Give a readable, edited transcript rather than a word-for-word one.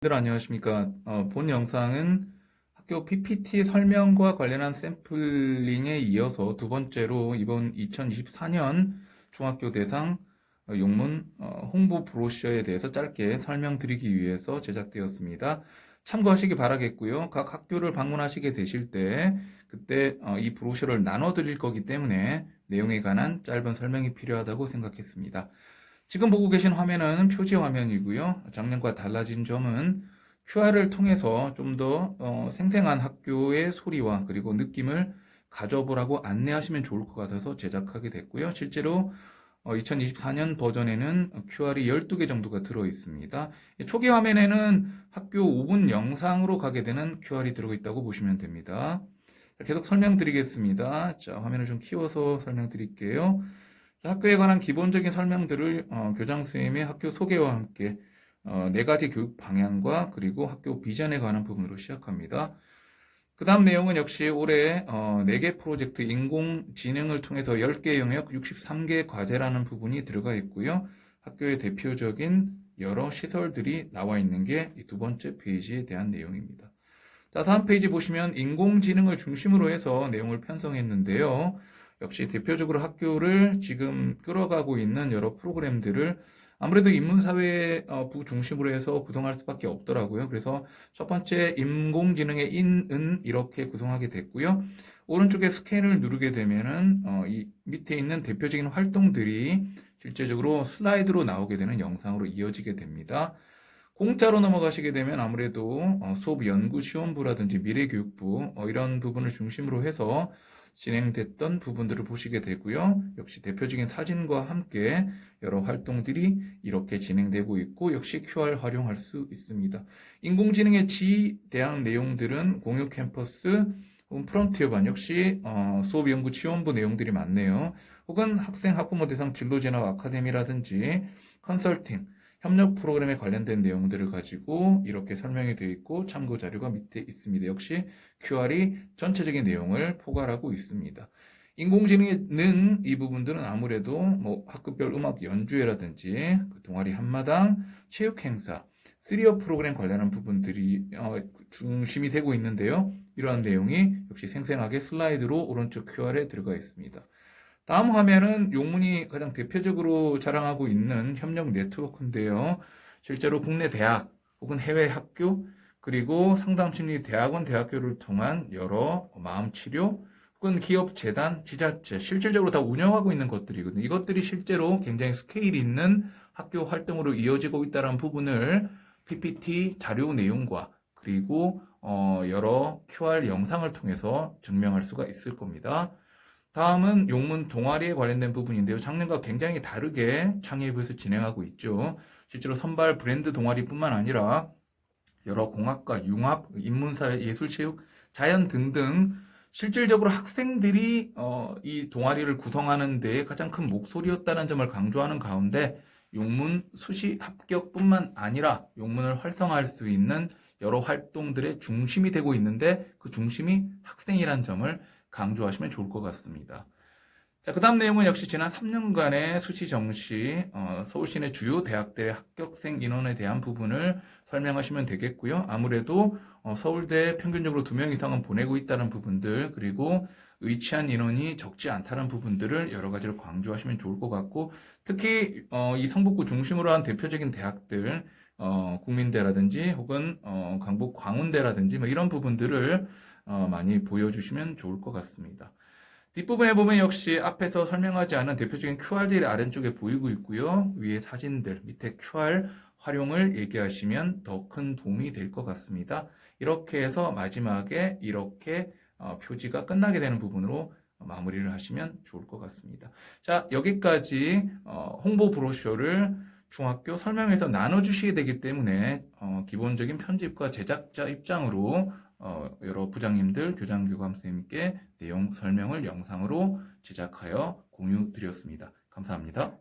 학생들 안녕하십니까? 본 영상은 학교 PPT 설명과 관련한 샘플링에 이어서 두 번째로 이번 2024년 중학교 대상 용문 홍보 브로셔에 대해서 짧게 설명드리기 위해서 제작되었습니다. 참고하시기 바라겠고요. 각 학교를 방문하시게 되실 때 그때 이 브로셔를 나눠 드릴 거기 때문에 내용에 관한 짧은 설명이 필요하다고 생각했습니다. 지금 보고 계신 화면은 표지 화면이고요. 작년과 달라진 점은 QR을 통해서 좀 더 생생한 학교의 소리와 그리고 느낌을 가져보라고 안내하시면 좋을 것 같아서 제작하게 됐고요. 실제로 2024년 버전에는 QR이 12개 정도가 들어 있습니다. 초기 화면에는 학교 5분 영상으로 가게 되는 QR이 들어있다고 보시면 됩니다. 계속 설명드리겠습니다. 자, 화면을 좀 키워서 설명드릴게요. 학교에 관한 기본적인 설명들을 교장 선생님의 학교 소개와 함께 네 가지 교육 방향과 그리고 학교 비전에 관한 부분으로 시작합니다. 그 다음 내용은 역시 올해 4개 프로젝트 인공지능을 통해서 10개 영역 63개 과제라는 부분이 들어가 있고요. 학교의 대표적인 여러 시설들이 나와 있는 게 이 두 번째 페이지에 대한 내용입니다. 자, 다음 페이지 보시면 인공지능을 중심으로 해서 내용을 편성했는데요. 역시 대표적으로 학교를 지금 끌어가고 있는 여러 프로그램들을 아무래도 인문사회 부 중심으로 해서 구성할 수밖에 없더라고요. 그래서 첫 번째 인공지능의 인은 이렇게 구성하게 됐고요. 오른쪽에 스캔을 누르게 되면은 이 밑에 있는 대표적인 활동들이 실제적으로 슬라이드로 나오게 되는 영상으로 이어지게 됩니다. 공짜로 넘어가시게 되면 아무래도 수업연구시험부라든지 미래교육부 이런 부분을 중심으로 해서 진행됐던 부분들을 보시게 되고요. 역시 대표적인 사진과 함께 여러 활동들이 이렇게 진행되고 있고 역시 QR 활용할 수 있습니다. 인공지능에 지대한 내용들은 공유 캠퍼스 혹은 프론티어반 역시 수업연구지원부 내용들이 많네요. 혹은 학생 학부모 대상 진로진학 아카데미라든지 컨설팅 협력 프로그램에 관련된 내용들을 가지고 이렇게 설명이 되어 있고 참고 자료가 밑에 있습니다. 역시 QR이 전체적인 내용을 포괄하고 있습니다. 인공지능의 이 부분들은 아무래도 학급별 음악 연주회라든지 동아리 한마당, 체육 행사, 3어 프로그램 관련한 부분들이 중심이 되고 있는데요. 이러한 내용이 역시 생생하게 슬라이드로 오른쪽 QR에 들어가 있습니다. 다음 화면은 용문이 가장 대표적으로 자랑하고 있는 협력 네트워크인데요. 실제로 국내 대학 혹은 해외 학교 그리고 상담심리 대학원 대학교를 통한 여러 마음치료 혹은 기업 재단, 지자체 실질적으로 다 운영하고 있는 것들이거든요. 이것들이 실제로 굉장히 스케일이 있는 학교 활동으로 이어지고 있다는 부분을 PPT 자료 내용과 그리고 여러 QR 영상을 통해서 증명할 수가 있을 겁니다. 다음은 용문 동아리에 관련된 부분인데요. 작년과 굉장히 다르게 창의부에서 진행하고 있죠. 실제로 선발 브랜드 동아리뿐만 아니라 여러 공학과 융합, 인문사회, 예술체육, 자연 등등 실질적으로 학생들이 이 동아리를 구성하는 데 가장 큰 목소리였다는 점을 강조하는 가운데 용문 수시 합격뿐만 아니라 용문을 활성화할 수 있는 여러 활동들의 중심이 되고 있는데 그 중심이 학생이란 점을 강조하시면 좋을 것 같습니다. 자, 그 다음 내용은 역시 지난 3년간의 수시 정시 서울시내 주요 대학들의 합격생 인원에 대한 부분을 설명하시면 되겠고요. 아무래도 서울대 평균적으로 2명 이상은 보내고 있다는 부분들 그리고 의치한 인원이 적지 않다는 부분들을 여러 가지로 강조하시면 좋을 것 같고 특히 이 성북구 중심으로 한 대표적인 대학들 국민대라든지 혹은 강북 광운대라든지 이런 부분들을 많이 보여주시면 좋을 것 같습니다. 뒷부분에 보면 역시 앞에서 설명하지 않은 대표적인 QR들이 아래쪽에 보이고 있고요. 위에 사진들, 밑에 QR 활용을 얘기하시면 더 큰 도움이 될 것 같습니다. 이렇게 해서 마지막에 이렇게 표지가 끝나게 되는 부분으로 마무리를 하시면 좋을 것 같습니다. 자, 여기까지 홍보 브로셔를 중학교 설명에서 나눠주시게 되기 때문에 기본적인 편집과 제작자 입장으로 여러 부장님들, 교장, 교감 선생님께 내용 설명을 영상으로 제작하여 공유 드렸습니다. 감사합니다.